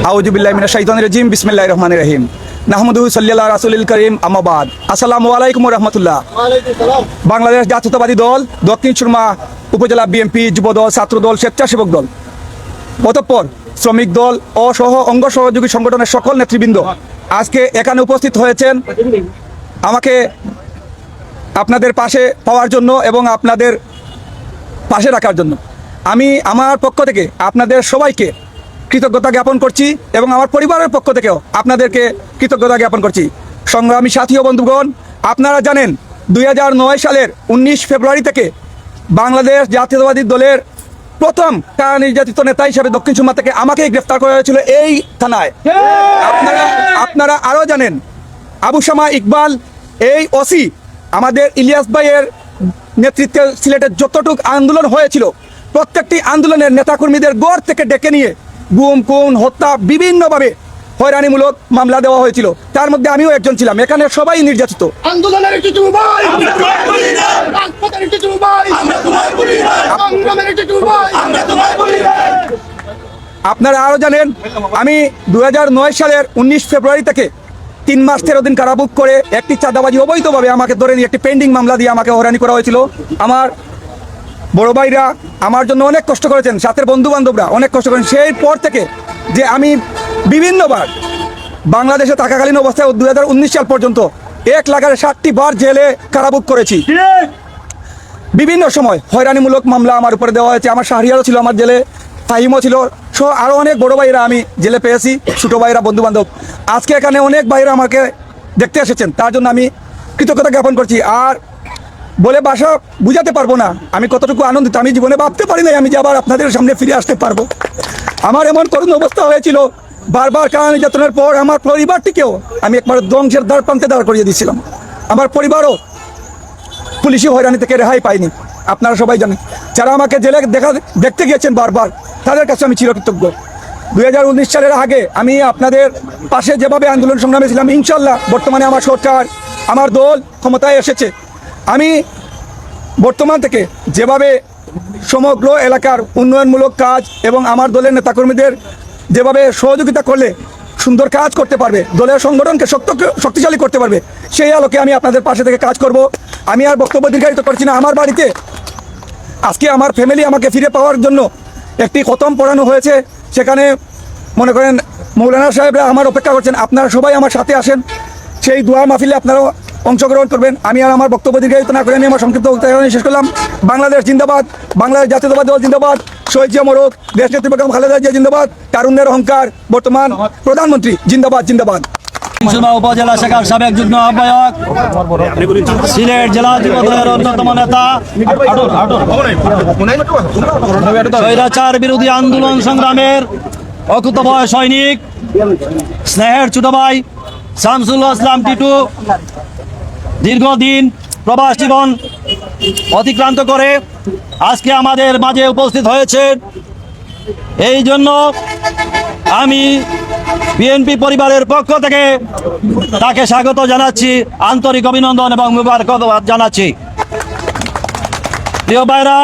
আউযু বিল্লাহি মিনাশ শাইতানির রাজিম বিসমিল্লাহির রহমানির রহিম নাহমাদুহু সাল্লাল্লাহু রাসূলিল কারীম আম্মা বাদ আসসালামু আলাইকুম ওয়া রাহমাতুল্লাহ। বাংলাদেশ জাতীয়তাবাদী দল দক্ষিণ সুরমা উপজেলা বিএনপি যুব দল ছাত্র দল স্বেচ্ছাসেবক দল অতঃপর শ্রমিক দল ও সহ অঙ্গ সহযোগী সংগঠনের সকল নেতৃবৃন্দ আজকে এখানে উপস্থিত হয়েছেন আমাকে আপনাদের পাশে পাওয়ার জন্য এবং আপনাদের পাশে রাখার জন্য। আমি আমার পক্ষ থেকে আপনাদের সবাইকে কৃতজ্ঞতা জ্ঞাপন করছি এবং আমার পরিবারের পক্ষ থেকেও আপনাদেরকে কৃতজ্ঞতা জ্ঞাপন করছি। সংগ্রামী সাথী ও বন্ধুগণ, আপনারা জানেন 2009 সালের 19 ফেব্রুয়ারি থেকে বাংলাদেশ জাতীয়তাবাদী দলের প্রথম কারা নির্যাতিত নেতা হিসেবে দক্ষিণ সুরমা থেকে আমাকেই গ্রেফতার করা হয়েছিল এই থানায়। আপনারা আরও জানেন আবু শামা ইকবাল এই ওসি আমাদের ইলিয়াস ভাইয়ের নেতৃত্বে সিলেটের যতটুকু আন্দোলন হয়েছিল প্রত্যেকটি আন্দোলনের নেতাকর্মীদের গড় থেকে ডেকে নিয়ে গুম খুন হত্যা বিভিন্নভাবে হয়রানিমূলক মামলা দেওয়া হয়েছিল। তার মধ্যে আমিও একজন ছিলাম। এখানে সবাই নির্যাতিত। আপনারা আরো জানেন আমি 2009 সালের 19 ফেব্রুয়ারি থেকে 3 মাস 13 দিন কারাভোগ করে একটি চাঁদাবাজি অবৈধভাবে আমাকে ধরে নিয়ে একটি পেন্ডিং মামলা দিয়ে আমাকে হয়রানি করা হয়েছিল। আমার বড় ভাইরা আমার জন্য অনেক কষ্ট করেছেন, সাথের বন্ধু বান্ধবরা অনেক কষ্ট করেন। সেই পর থেকে যে আমি বিভিন্নবার বাংলাদেশে থাকাকালীন অবস্থায় 2019 সাল পর্যন্ত 1,60,000 বার জেলে কারাভোগ করেছি। বিভিন্ন সময় হয়রানিমূলক মামলা আমার উপরে দেওয়া হয়েছে। আমার শাহরিয়ারও ছিল আমার জেলে, ফাহিমও ছিল, সহ আরও অনেক বড় ভাইরা আমি জেলে পেয়েছি, ছোটো ভাইরা বন্ধু বান্ধব। আজকে এখানে অনেক ভাইরা আমাকে দেখতে এসেছেন, তার জন্য আমি কৃতজ্ঞতা জ্ঞাপন করছি। আর বলে বাসা বুঝাতে পারবো না আমি কতটুকু আনন্দিত। আমি জীবনে ভাবতে পারি নাই আমি যে আবার আপনাদের সামনে ফিরে আসতে পারবো। আমার এমন করুণ অবস্থা হয়েছিল, বারবার কারা নির্যাতনের পর আমার পরিবারটিকেও আমি একবার ধ্বংসের দ্বার প্রান্তে দাঁড় করিয়ে দিয়েছিলাম। আমার পরিবারও পুলিশি হয়রানি থেকে রেহাই পায়নি। আপনারা সবাই জানেন, যারা আমাকে জেলে দেখতে গিয়েছেন বারবার, তাদের কাছে আমি চিরকৃতজ্ঞ। 2019 সালের আগে আমি আপনাদের পাশে যেভাবে আন্দোলন সংগ্রামে ছিলাম, ইনশাল্লাহ বর্তমানে আমার সরকার আমার দল ক্ষমতায় এসেছে, আমি বর্তমান থেকে যেভাবে সমগ্র এলাকার উন্নয়নমূলক কাজ এবং আমার দলের নেতাকর্মীদের যেভাবে সহযোগিতা করলে সুন্দর কাজ করতে পারবে, দলের সংগঠনকে শক্তিশালী করতে পারবে, সেই আলোকে আমি আপনাদের পাশে থেকে কাজ করব। আমি আর বক্তব্য দীর্ঘায়িত করছি না। আমার বাড়িতে আজকে আমার ফ্যামিলি আমাকে ফিরে পাওয়ার জন্য একটি খতম পড়ানো হয়েছে। সেখানে মনে করেন মৌলানা সাহেবরা আমার অপেক্ষা করছেন। আপনারা সবাই আমার সাথে আসেন, সেই দোয়া মাহফিলে আপনারাও অংশগ্রহণ করবেন। আমি আর আমার বক্তব্য দীর্ঘায়িত না করে আমি আমার সংক্ষিপ্ত বক্তব্য শেষ করলাম। বাংলাদেশ জিন্দাবাদ, বাংলাদেশ জাতীয়তাবাদী দল জিন্দাবাদ, শহীদ জিয়া মোরক, দেশ নেত্রী বেগম খালেদা জিয়া জিন্দাবাদ, তারুণ্যের অহংকার বর্তমান প্রধানমন্ত্রী জিন্দাবাদ জিন্দাবাদ। উপজেলা শাখার সাবেক যুগ্ম আহ্বায়ক, সিলেট জেলা যুব দলের অন্যতম নেতা, স্বৈরাচার বিরোধী আন্দোলন সংগ্রামের অকুতভয় সৈনিক, স্নেহের ছোট ভাই শামসুল ইসলাম টিটু দীর্ঘদিন প্রবাস জীবন অতিক্রান্ত করে আজকে আমাদের মাঝে উপস্থিত হয়েছে। এই জন্য আমি বিএনপি পরিবারের পক্ষ থেকে তাকে স্বাগত জানাচ্ছি, আন্তরিক অভিনন্দন এবং মুবারকবাদ জানাচ্ছি। প্রিয় ভাইরা,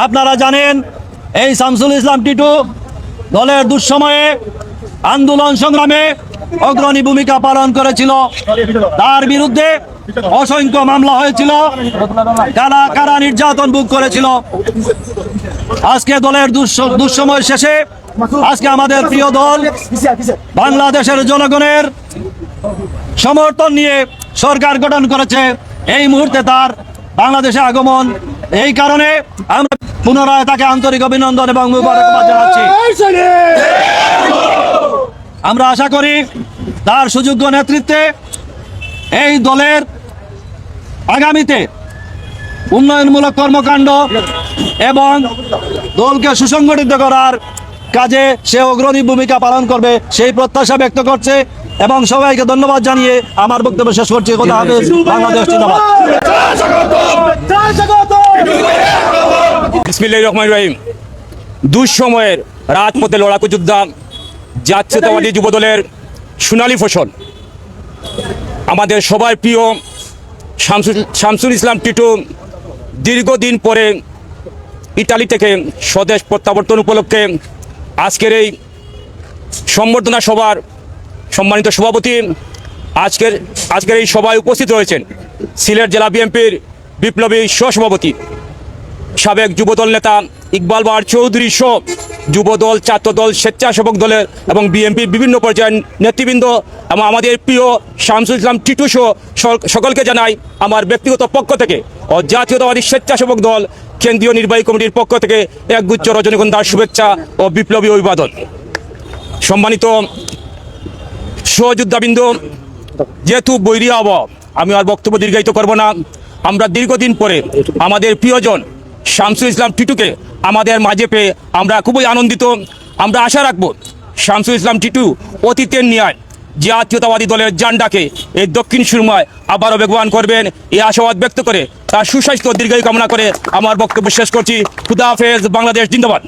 আপনারা জানেন এই শামসুল ইসলাম টিটু দলের দুঃসময়ে আন্দোলন সংগ্রামে অগ্রণী ভূমিকা পালন করেছিল। তার বিরুদ্ধে অসংখ্য মামলা হয়েছিল, কারা নির্যাতন ভোগ করেছিল। আজকে দলের দুঃসময় শেষে আজকে আমাদের প্রিয় দল বাংলাদেশের জনগণের সমর্থন নিয়ে সরকার গঠন করেছে। এই মুহূর্তে তার বাংলাদেশে আগমন, এই কারণে আমরা পুনরায় তাকে আন্তরিক অভিনন্দন এবং মুবারকবাদ জানাচ্ছি। আমরা আশা করি তার সুযোগ্য নেতৃত্বে এই দলের আগামীতে উন্নয়নমূলক কর্মকাণ্ড এবং দলকে সুসংগঠিত করার কাজে সে অগ্রণী ভূমিকা পালন করবে, সেই প্রত্যাশা ব্যক্ত করছে এবং সবাইকে ধন্যবাদ জানিয়ে আমার বক্তব্য শেষ করছি। কথা হবে। বাংলাদেশ জিন্দাবাদ। বিসমিল্লাহির রহমানির রহিম। দুঃসময়ের রাজপথে লড়াকু যোদ্ধা জাতীয়তাবাদী যুব দলের সোনালী ফসল আমাদের সবার প্রিয় শামসুল ইসলাম টিটু দীর্ঘদিন পরে ইতালি থেকে স্বদেশ প্রত্যাবর্তন উপলক্ষে আজকের এই সম্বর্ধনা সভার সম্মানিত সভাপতি, আজকের এই সভায় উপস্থিত রয়েছেন সিলেট জেলা বিএনপির বিপ্লবী সহসভাপতি সাবেক যুবদল নেতা ইকবাল বাহার চৌধুরী সহ যুবদল, ছাত্রদল, স্বেচ্ছাসেবক দলের এবং বিএনপির বিভিন্ন পর্যায়ের নেতৃবৃন্দ এবং আমাদের প্রিয় শামসুল ইসলাম টিটু সহ সকলকে জানাই আমার ব্যক্তিগত পক্ষ থেকে ও জাতীয়তাবাদী স্বেচ্ছাসেবক দল কেন্দ্রীয় নির্বাহী কমিটির পক্ষ থেকে একগুচ্ছ রজনীগন্ধার শুভেচ্ছা ও বিপ্লবী অভিবাদন। সম্মানিত সহযোদ্ধাবৃন্দ, যেহেতু বৈরী আবহাওয়া, আমি আর বক্তব্য দীর্ঘায়িত করব না। আমরা দীর্ঘদিন পরে আমাদের প্রিয়জন শামসুল ইসলাম টিটুকে আমাদের মাঝে পেয়ে আমরা খুবই আনন্দিত। আমরা আশা রাখব শামসুল ইসলাম টিটু অতীতের ন্যায় জাতীয়তাবাদী দলের জান্ডাকে এই দক্ষিণ সুরমায় আবারও বেগবান করবেন, এই আশাবাদ ব্যক্ত করে তার সুস্বাস্থ্য দীর্ঘায়ু কামনা করে আমার বক্তব্য শেষ করছি। খুদা হাফেজ, বাংলাদেশ জিন্দাবাদ।